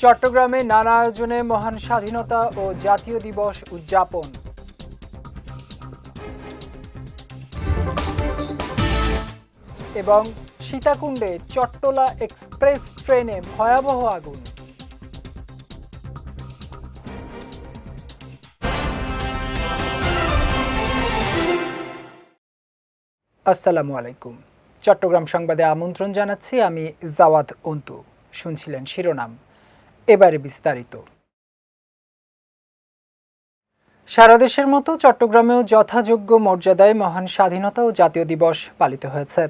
চট্টগ্রামে নানা আয়োজনে মহান স্বাধীনতা ও জাতীয় দিবস উদযাপন। এবং সীতাকুণ্ডে চট্টলা এক্সপ্রেস ট্রেনে ভয়াবহ আগুন। আসসালামু আলাইকুম। চট্টগ্রাম সংবাদে আমন্ত্রণ জানাচ্ছি আমি জাওয়াদ অন্তু। শুনছিলেন শিরোনাম, এবারে বিস্তারিত। সারা দেশের মতো চট্টগ্রামেও যথাযোগ্য মর্যাদায় মহান স্বাধীনতা ও জাতীয় দিবস পালিত হয়েছে।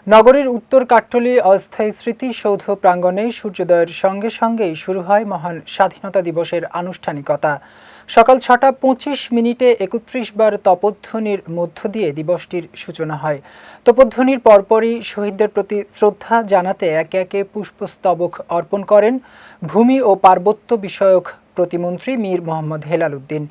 নগরীর উত্তর কাট্টলী অস্থায়ী স্মৃতিসৌধ প্রাঙ্গণে সূর্যোদয়ের সঙ্গে সঙ্গেই শুরু হয় মহান স্বাধীনতা দিবসের আনুষ্ঠানিকতা। সকাল ৬টা ২৫ মিনিটে ৩১ বার তপধ্বনির মধ্য দিয়ে দিবসটির সূচনা হয়। তপধ্বনির পরপরই শহীদদের প্রতি শ্রদ্ধা জানাতে একে একে পুষ্পস্তবক অর্পণ করেন ভূমি ও পার্বত্য বিষয়ক প্রতিমন্ত্রী মীর মোহাম্মদ হেলাল উদ্দিন।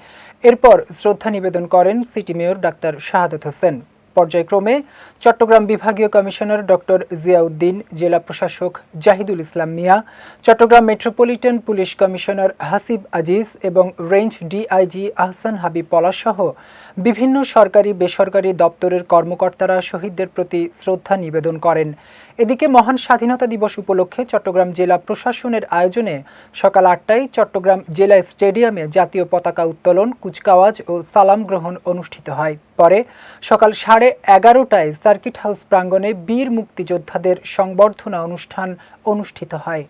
এরপর শ্রদ্ধা নিবেদন করেন city mayor doctor Shahadat Hossain. পর্যায়ক্রমে চট্টগ্রাম বিভাগীয় কমিশনার ডক্টর জিয়াউদ্দিন, জেলা প্রশাসক Zahidul Islam Mia, Chattogram metropolitan police commissioner Hasib Aziz এবং রেঞ্জ ডিআইজি আহসান হাবিব পলাশসহ বিভিন্ন সরকারি বেসরকারি দপ্তরের কর্মকর্তারা শহীদদের প্রতি শ্রদ্ধা নিবেদন করেন। এদিকে মহান স্বাধীনতা দিবস উপলক্ষে চট্টগ্রাম জেলা প্রশাসনের আয়োজনে সকাল ৮টায় চট্টগ্রাম জেলা স্টেডিয়ামে জাতীয় পতাকা উত্তোলন, কুচকাওয়াজ ও সালাম গ্রহণ অনুষ্ঠিত হয়। পরে সকাল 11:30টায় সার্কিট হাউস প্রাঙ্গণে বীর মুক্তিযোদ্ধাদের সংবর্ধনা অনুষ্ঠান অনুষ্ঠিত হয়।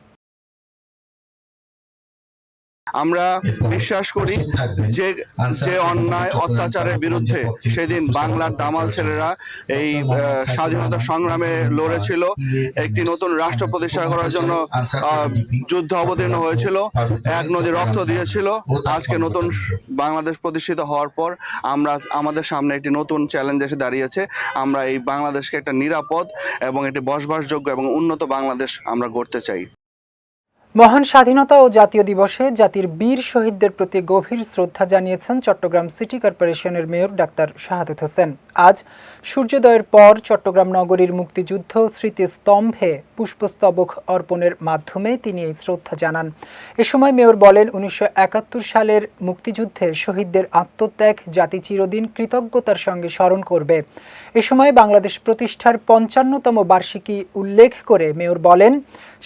আমরা বিশ্বাস করি যে অন্যায় অত্যাচারের বিরুদ্ধে সেদিন বাংলার দামাল ছেলেরা এই স্বাধীনতা সংগ্রামে লড়েছিল, একটি নতুন রাষ্ট্র প্রতিষ্ঠা করার জন্য যুদ্ধ অবতীর্ণ হয়েছিল, এক নদী রক্ত দিয়েছিল। আজকে নতুন বাংলাদেশ প্রতিষ্ঠিত হওয়ার পর আমাদের সামনে একটি নতুন চ্যালেঞ্জ এসে দাঁড়িয়েছে। আমরা এই বাংলাদেশকে একটা নিরাপদ এবং একটি বসবাসযোগ্য এবং উন্নত বাংলাদেশ আমরা গড়তে চাই। মহান স্বাধীনতা ও জাতীয় দিবসে জাতির বীর শহীদদের প্রতি গভীর শ্রদ্ধা জানিয়েছেন চট্টগ্রাম সিটি কর্পোরেশনের মেয়র ডাক্তার শাহাদাত হোসেন। আজ সূর্যোদয়ের পর চট্টগ্রাম নগরীর মুক্তিযুদ্ধ স্মৃতিস্তম্ভে পুষ্পস্তবক অর্পণের মাধ্যমে তিনি এই শ্রদ্ধা জানান। এ সময় মেয়র বলেন, ১৯৭১ সালের মুক্তিযুদ্ধে শহীদদের আত্মত্যাগ জাতি চিরদিন কৃতজ্ঞতার সঙ্গে স্মরণ করবে। এ সময় বাংলাদেশ প্রতিষ্ঠার ৫৫তম বার্ষিকী উল্লেখ করে মেয়র বলেন,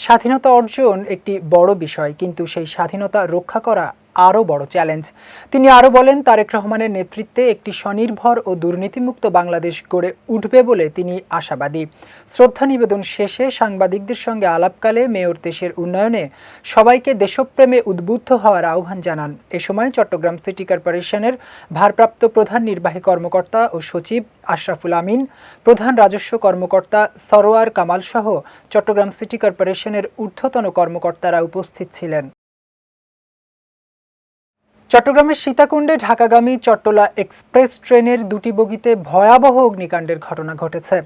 স্বাধীনতা অর্জন একটি বড় বিষয়, কিন্তু সেই স্বাধীনতা রক্ষা করা আরও বড় চ্যালেঞ্জ। তিনি আরও বলেন, তারেক রহমানের নেতৃত্বে একটি স্বনির্ভর ও দুর্নীতিমুক্ত বাংলাদেশ গড়ে উঠবে বলে তিনি আশাবাদী। শ্রদ্ধা নিবেদন শেষে সাংবাদিকদের সঙ্গে আলাপকালে মেয়র দেশের উন্নয়নে সবাইকে দেশপ্রেমে উদ্বুদ্ধ হওয়ার আহ্বান জানান। এ সময় চট্টগ্রাম সিটি কর্পোরেশনের ভারপ্রাপ্ত প্রধান নির্বাহী কর্মকর্তা ও সচিব আশরাফুল আমিন, প্রধান রাজস্ব কর্মকর্তা সরোয়ার কামাল সহ চট্টগ্রাম সিটি কর্পোরেশনের ঊর্ধ্বতন কর্মকর্তারা উপস্থিত ছিলেন। চট্টগ্রামের সীতাকুণ্ডে ঢাকাগামী চট্টলা এক্সপ্রেস ট্রেনের দুটি বগিতে ভয়াবহ অগ্নিকাণ্ডের ঘটনা ঘটেছে।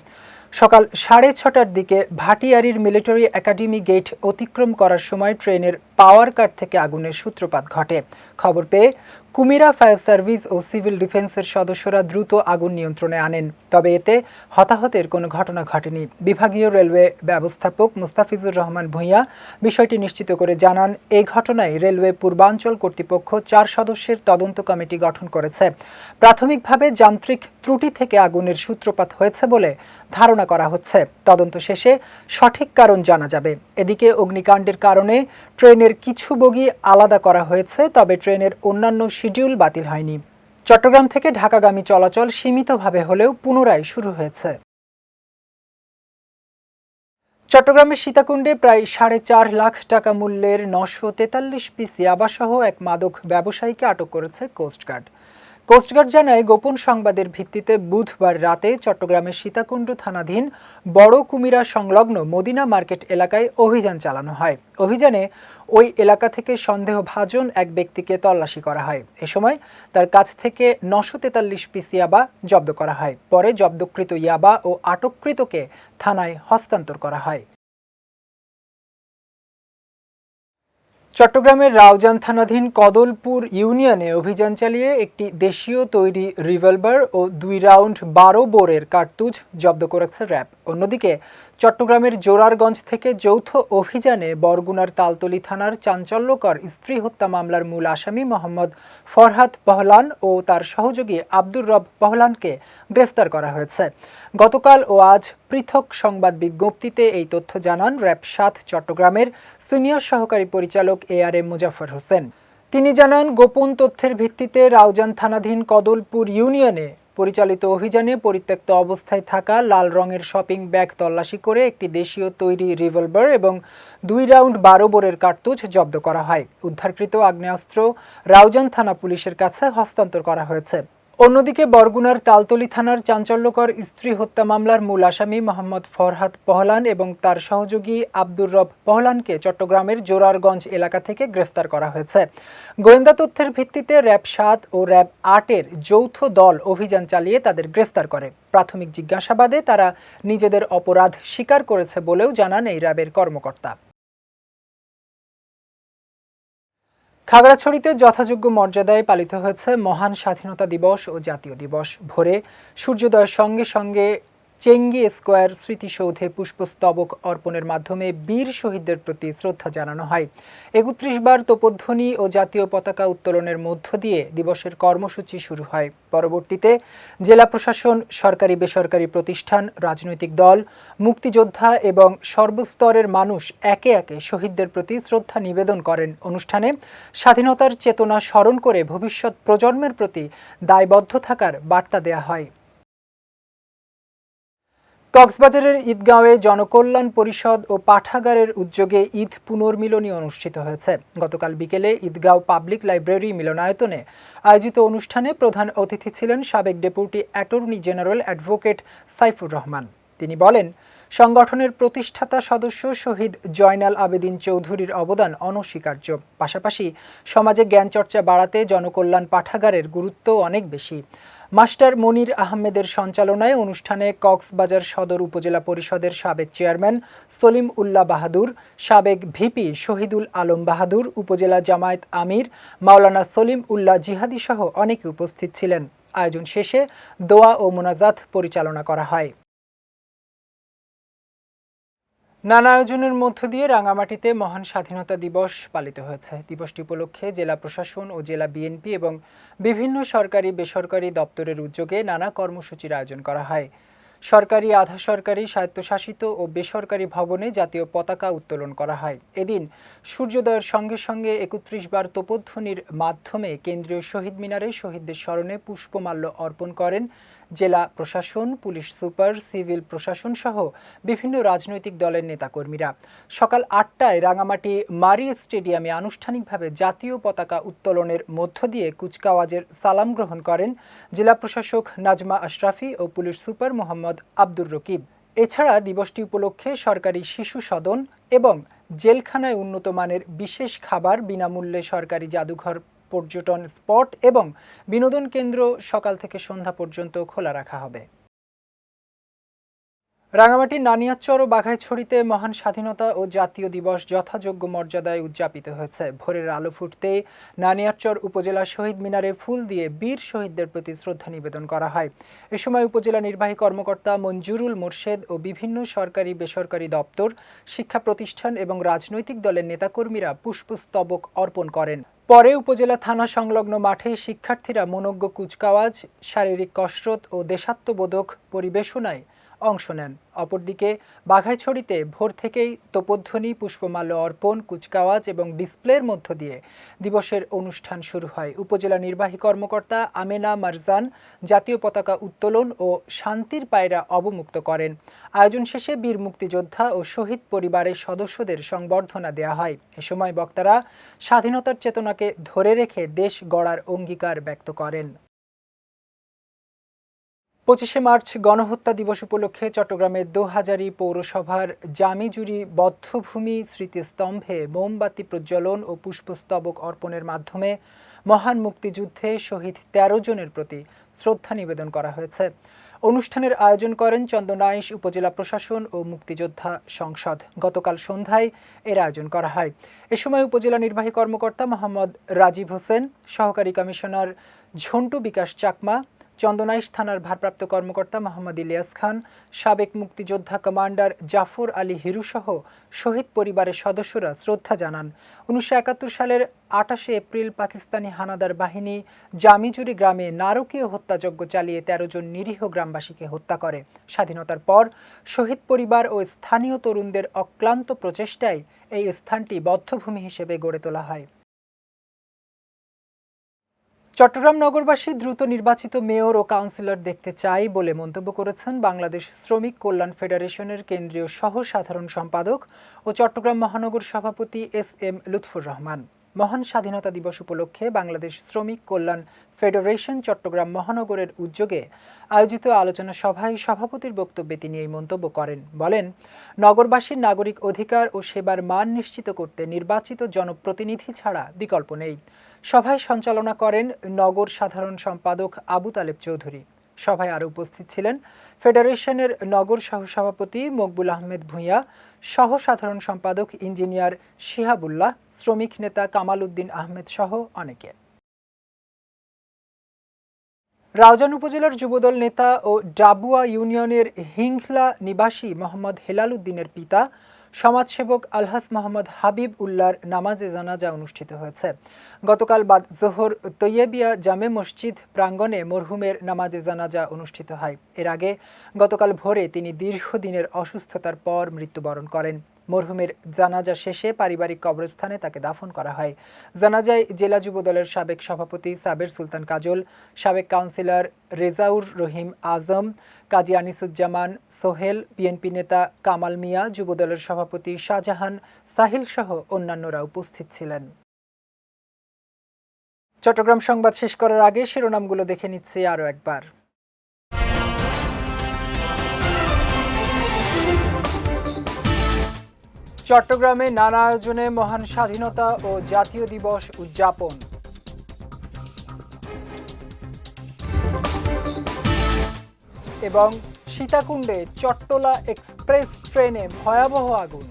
সকাল 6:30টার দিকে ভাটিয়ারির মিলিটারি একাডেমি গেট অতিক্রম করার সময় ট্রেনের পাওয়ার কাট থেকে আগুনের সূত্রপাত ঘটে। খবর পেয়ে কুমিরা ফায়ার সার্ভিস ও সিভিল ডিফেন্সের সদস্যরা দ্রুত আগুন নিয়ন্ত্রণে আনেন, তবে এতে হতাহতের কোনো ঘটনা ঘটেনি। বিভাগীয় রেলওয়ে ব্যবস্থাপক মুস্তাফিজুর রহমান ভূঁইয়া বিষয়টি নিশ্চিত করে জানান, এই ঘটনায় রেলওয়ে পূর্বাঞ্চল কর্তৃপক্ষ 4 সদস্যের তদন্ত কমিটি গঠন করেছে। প্রাথমিকভাবে যান্ত্রিক ত্রুটি থেকে আগুনের সূত্রপাত হয়েছে বলে ধারণা করা হচ্ছে। তদন্ত শেষে সঠিক কারণ জানা যাবে। এদিকে অগ্নিকাণ্ডের কারণে ট্রেনের কিছু বগি আলাদা করা হয়েছে, তবে ট্রেনের অন্যান্য শিডিউল বাতিল হয়নি। চট্টগ্রাম থেকে ঢাকাগামী চলাচল সীমিতভাবে হলেও পুনরায় শুরু হয়েছে। চট্টগ্রামের সীতাকুণ্ডে প্রায় 4.5 লাখ টাকা মূল্যের 943 পিস ইয়াবাসহ এক মাদক ব্যবসায়ীকে আটক করেছে কোস্টগার্ড। কোস্টগার্ড জানায়, গোপন সংবাদের ভিত্তিতে বুধবার রাতে চট্টগ্রামের সীতাকুণ্ড থানাধীন বড় কুমিরা সংলগ্ন মদিনা মার্কেট এলাকায় অভিযান চালানো হয়। অভিযানে ওই এলাকা থেকে সন্দেহভাজন এক ব্যক্তিকে তল্লাশি করা হয়। এ সময় তার কাছ থেকে 943 পিস ইয়াবা জব্দ করা হয়। পরে জব্দকৃত ইয়াবা ও আটককৃতকে থানায় হস্তান্তর করা হয়। চট্টগ্রামের রাউজান থানাধীন কদলপুর ইউনিয়নে অভিযান চালিয়ে একটি দেশীয় তৈরি রিভলভার ও 2 রাউন্ড 12 বোরের কার্তুজ জব্দ করেছে র্যাব। অন্যদিকে চট্টগ্রামের জোরারগঞ্জ থেকে যৌথ অভিযানে বরগুনার তালতলী থানার চাঞ্চল্যকর স্ত্রী হত্যা মামলার মূল আসামি মোহাম্মদ ফরহাদ পহলান ও তার সহযোগী আব্দুর রব পহলানকে গ্রেফতার করা হয়েছে। গতকাল ও আজ পৃথক সংবাদ বিজ্ঞপ্তিতে এই তথ্য জানান র্যাব ৭ চট্টগ্রামের সিনিয়র সহকারী পরিচালক ARM মুজাফফর হোসেন। তিনি জানান, গোপন তথ্যের ভিত্তিতে রাউজান থানাধীন কদলপুর ইউনিয়নে পরিচালিত অভিযানে পরিত্যক্ত অবস্থায় থাকা লাল রঙের শপিং ব্যাগ তল্লাশি করে একটি দেশীয় তৈরি রিভলভার এবং 2 রাউন্ড 12 বোরের কার্তুজ জব্দ করা হয়। উদ্ধারকৃত আগ্নেয়াস্ত্র রাউজান থানা পুলিশের কাছে হস্তান্তর করা হয়েছে। অন্যদিকে বরগুনার তালতলী থানার চাঞ্চল্যকর স্ত্রী হত্যা মামলার মূল আসামি মোহাম্মদ ফরহাদ পহলান এবং তার সহযোগী আব্দুর রব পহলানকে চট্টগ্রামের জোরারগঞ্জ এলাকা থেকে গ্রেফতার করা হয়েছে। গোয়েন্দা তথ্যের ভিত্তিতে র্যাব ৭ ও র্যাব ৮-এর যৌথ দল অভিযান চালিয়ে তাদের গ্রেফতার করে। প্রাথমিক জিজ্ঞাসাবাদে তারা নিজেদের অপরাধ স্বীকার করেছে বলেও জানান এই র্যাবের কর্মকর্তা। খাগড়াছড়িতে যথাযোগ্য মর্যাদায় পালিত হয়েছে মহান স্বাধীনতা দিবস ও জাতীয় দিবস। ভোরে সূর্যোদয়ের সঙ্গে সঙ্গে চেঙ্গি স্কোয়ার স্মৃতিসৌধে পুষ্পস্তবক অর্পণের মাধ্যমে বীর শহীদদের প্রতি শ্রদ্ধা জানানো হয়। ৩১ বার তোপধ্বনি ও জাতীয় পতাকা উত্তোলনের মধ্য দিয়ে দিবসের কর্মসূচি শুরু হয়। পরবর্তীতে জেলা প্রশাসন, সরকারি বেসরকারি প্রতিষ্ঠান, রাজনৈতিক দল, মুক্তিযোদ্ধা এবং সর্বস্তরের মানুষ একে একে শহীদদের প্রতি শ্রদ্ধা নিবেদন করেন। অনুষ্ঠানে স্বাধীনতার চেতনা স্মরণ করে ভবিষ্যৎ প্রজন্মের প্রতি দায়বদ্ধ থাকার বার্তা দেয়া হয়। কক্সবাজারের ঈদগাঁওয়ে জনকল্যাণ পরিষদ ও পাঠাগারের উদ্যোগে ঈদ পুনর্মিলনী অনুষ্ঠিত হয়েছে। গতকাল বিকেলে ঈদগাঁও পাবলিক লাইব্রেরি মিলনায়তনে আয়োজিত অনুষ্ঠানে প্রধান অতিথি ছিলেন সাবেক deputy attorney general advocate Saifur Rahman. তিনি বলেন, সংগঠনের প্রতিষ্ঠাতা সদস্য শহীদ জয়নাল আবেদিন চৌধুরীর অবদান অনস্বীকার্য। পাশাপাশি সমাজে জ্ঞান চর্চা বাড়াতে জনকল্যাণ পাঠাগারের গুরুত্ব অনেক বেশি। মাস্টার মনির আহমেদের সঞ্চালনায় অনুষ্ঠানে কক্সবাজার সদর উপজেলা পরিষদের সাবেক চেয়ারম্যান সলিম উল্লাহ বাহাদুর, সাবেক ভিপি শহীদুল আলম বাহাদুর, উপজেলা জামায়াত আমির মাওলানা সলিম উল্লাহ জিহাদি সহ অনেকে উপস্থিত ছিলেন। আয়োজন শেষে দোয়া ও মোনাজাত পরিচালনা করা হয়। নানা আয়োজনের মধ্য দিয়ে রাঙামাটিতে মহান স্বাধীনতা দিবস পালিত হয়েছে। দিবসটি উপলক্ষে জেলা প্রশাসন ও জেলা বিএনপি এবং বিভিন্ন সরকারি বেসরকারি দপ্তরের উদ্যোগে নানা কর্মসূচির আয়োজন করা হয়। সরকারি, আধা সরকারি, স্বায়ত্তশাসিত ও বেসরকারি ভবনে জাতীয় পতাকা উত্তোলন করা হয়। এদিন সূর্যোদয়ের সঙ্গে সঙ্গে ৩১ বার তোপধ্বনির মাধ্যমে কেন্দ্রীয় শহীদ মিনারে শহীদদের স্মরণে পুষ্পমাল্য অর্পণ করেন জেলা প্রশাসন, পুলিশ সুপার, সিভিল প্রশাসন সহ বিভিন্ন রাজনৈতিক দলের নেতাকর্মীরা। সকাল ৮টায় রাঙামাটি মারি স্টেডিয়ামে আনুষ্ঠানিকভাবে জাতীয় পতাকা উত্তোলনের মধ্য দিয়ে কুচকাওয়াজের সালাম গ্রহণ করেন জেলা প্রশাসক নাজমা আশরাফি ও পুলিশ সুপার মোহাম্মদ আব্দুর রকিব। এছাড়া দিবসটি উপলক্ষে সরকারি শিশু সদন এবং জেলখানায় উন্নত মানের বিশেষ খাবার, বিনামূল্যে সরকারি জাদুঘর, পর্যটন স্পট এবং বিনোদন কেন্দ্র সকাল থেকে সন্ধ্যা পর্যন্ত খোলা রাখা হবে। রাঙামাটির নানিয়ারচর ও বাঘাইছড়িতে মহান স্বাধীনতা ও জাতীয় দিবস যথাযোগ্য মর্যাদায় উদযাপিত হয়েছে। ভোরের আলো ফুটতেই নানিয়ারচর উপজেলা শহীদ মিনারে ফুল দিয়ে বীর শহীদদের প্রতি শ্রদ্ধা নিবেদন করা হয়। এ সময় উপজেলা নির্বাহী কর্মকর্তা মঞ্জুরুল মোর্শেদ ও বিভিন্ন সরকারি বেসরকারি দপ্তর, শিক্ষা প্রতিষ্ঠান এবং রাজনৈতিক দলের নেতাকর্মীরা পুষ্পস্তবক অর্পণ করেন। পরে উপজেলা থানা সংলগ্ন মাঠে শিক্ষার্থীরা মনোজ্ঞ কুচকাওয়াজ, শারীরিক কসরত ও দেশাত্মবোধক পরিবেশনায় অংশ নেন। অপরদিকে বাঘাইছড়িতে ভোর থেকেই তোপধ্বনি, পুষ্পমাল্য অর্পণ, কুচকাওয়াজ এবং ডিসপ্লের মধ্য দিয়ে দিবসের অনুষ্ঠান শুরু হয়। উপজেলা নির্বাহী কর্মকর্তা আমেনা মারজান জাতীয় পতাকা উত্তোলন ও শান্তির পায়রা অবমুক্ত করেন। আয়োজন শেষে বীর মুক্তিযোদ্ধা ও শহীদ পরিবারের সদস্যদের সংবর্ধনা দেওয়া হয়। এ সময় বক্তারা স্বাধীনতার চেতনাকে ধরে রেখে দেশ গড়ার অঙ্গীকার ব্যক্ত করেন। ২৫শে মার্চ গণহত্যা দিবস উপলক্ষে চট্টগ্রামের দোহাজারী পৌরসভার জামিজুরি বধ্যভূমি স্মৃতিস্তম্ভে মোমবাতি প্রজ্বলন ও পুষ্পস্তবক অর্পণের মাধ্যমে মহান মুক্তিযুদ্ধে শহীদ ১৩ জনের প্রতি শ্রদ্ধা নিবেদন করা হয়েছে। অনুষ্ঠানের আয়োজন করেন চন্দনাইশ উপজেলা প্রশাসন ও মুক্তিযোদ্ধা সংসদ। গতকাল সন্ধ্যায় এর আয়োজন করা হয়। এ সময় উপজেলা নির্বাহী কর্মকর্তা মোহাম্মদ রাজীব হোসেন, সহকারী কমিশনার ঝন্টু বিকাশ চাকমা, চন্দনাইশ থানার ভারপ্রাপ্ত কর্মকর্তা মোহাম্মদ ইলিয়াস খান, সাবেক মুক্তিযোদ্ধা কমান্ডার জাফর আলী হিরুসহ শহীদ পরিবারের সদস্যরা শ্রদ্ধা জানান। 1971 সালের 28 এপ্রিল পাকিস্তানি হানাদার বাহিনী জামিজুরি গ্রামে নারকীয় হত্যাযজ্ঞ চালিয়ে 13 জন নিরীহ গ্রামবাসীকে হত্যা করে। স্বাধীনতার পর শহীদ পরিবার ও স্থানীয় তরুণদের অক্লান্ত প্রচেষ্টায় এই স্থানটি বধ্যভূমি হিসেবে গড়ে তোলা হয়। চট্টগ্রাম নগরবাসী দ্রুত নির্বাচিত মেয়র ও কাউন্সিলর দেখতে চায় বলে মন্তব্য করেছেন বাংলাদেশ শ্রমিক কল্যাণ ফেডারেশনের কেন্দ্রীয় সহ সাধারণ সম্পাদক ও চট্টগ্রাম মহানগর সভাপতি SM লুৎফুর রহমান। মহান স্বাধীনতা দিবস উপলক্ষে বাংলাদেশ শ্রমিক কল্যাণ ফেডারেশন চট্টগ্রাম মহানগরের উদ্যোগে আয়োজিত আলোচনা সভায় সভাপতির বক্তব্যে তিনি এই মন্তব্য করেন। বলেন, নগরবাসীর নাগরিক অধিকার ও সেবার মান নিশ্চিত করতে নির্বাচিত জনপ্রতিনিধি ছাড়া বিকল্প নেই। সভায় সঞ্চালনা করেন নগর সাধারণ সম্পাদক আবু তালেব চৌধুরী। সভায় আরও উপস্থিত ছিলেন ফেডারেশনের নগর সহসভাপতি মকবুল আহমেদ ভূঁইয়া, সহ সাধারণ সম্পাদক ইঞ্জিনিয়ার শিহাবুল্লাহ, শ্রমিক নেতা কামাল উদ্দিন আহমেদ সহ অনেকে। রাউজান উপজেলার যুবদল নেতা ও ডাবুয়া ইউনিয়নের হিংখলা নিবাসী মোহাম্মদ হেলাল উদ্দিনের পিতা সমাজসেবক আলহাস মোহাম্মদ হাবিব উল্লাহর নামাজে জানাজা অনুষ্ঠিত হয়েছে। গতকাল বাদ জোহর তৈয়বিয়া জামে মসজিদ প্রাঙ্গণে মরহুমের নামাজে জানাজা অনুষ্ঠিত হয়। এর আগে গতকাল ভোরে তিনি দীর্ঘদিনের অসুস্থতার পর মৃত্যুবরণ করেন। মরহুমের জানাজা শেষে পারিবারিক কবরস্থানে তাকে দাফন করা হয়। জানাজায় জেলা যুবদলের সাবেক সভাপতি সাবের সুলতান কাজল, সাবেক কাউন্সিলর রেজাউর রহিম আজম, কাজী আনিসুজ্জামান সোহেল, বিএনপি নেতা কামাল মিয়া, যুবদলের সভাপতি শাহজাহান সাহিল সহ অন্যান্যরা উপস্থিত ছিলেন। চট্টগ্রাম সংবাদ শেষ করার আগে শিরোনামগুলো দেখে নিচ্ছি আরও একবার। চট্টগ্রামে নানা আয়োজনে মহান স্বাধীনতা ও জাতীয় দিবস উদযাপন। এবং সীতাকুণ্ডে চট্টলা এক্সপ্রেস ট্রেনে ভয়াবহ আগুন।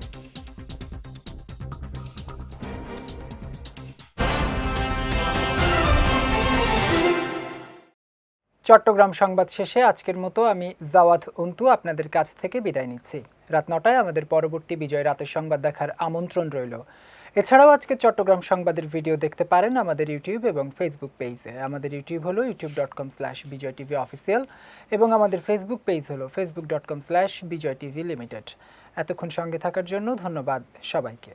চট্টগ্রাম সংবাদ শেষে আজকের মতো আমি জাওয়াদ অন্তু আপনাদের কাছ থেকে বিদায় নিচ্ছি। রাত 9টায় আমাদের পরবর্তী বিজয় রাতের সংবাদ দেখার আমন্ত্রণ রইল। এছাড়াও আজকে চট্টগ্রাম সংবাদের ভিডিও দেখতে পারেন আমাদের ইউটিউব এবং ফেসবুক পেজে। আমাদের ইউটিউব হলো youtube.com/BJTVOfficial এবং আমাদের ফেসবুক পেজ হলো facebook.com/BJTVLimited। এতক্ষণ সঙ্গে থাকার জন্য ধন্যবাদ সবাইকে।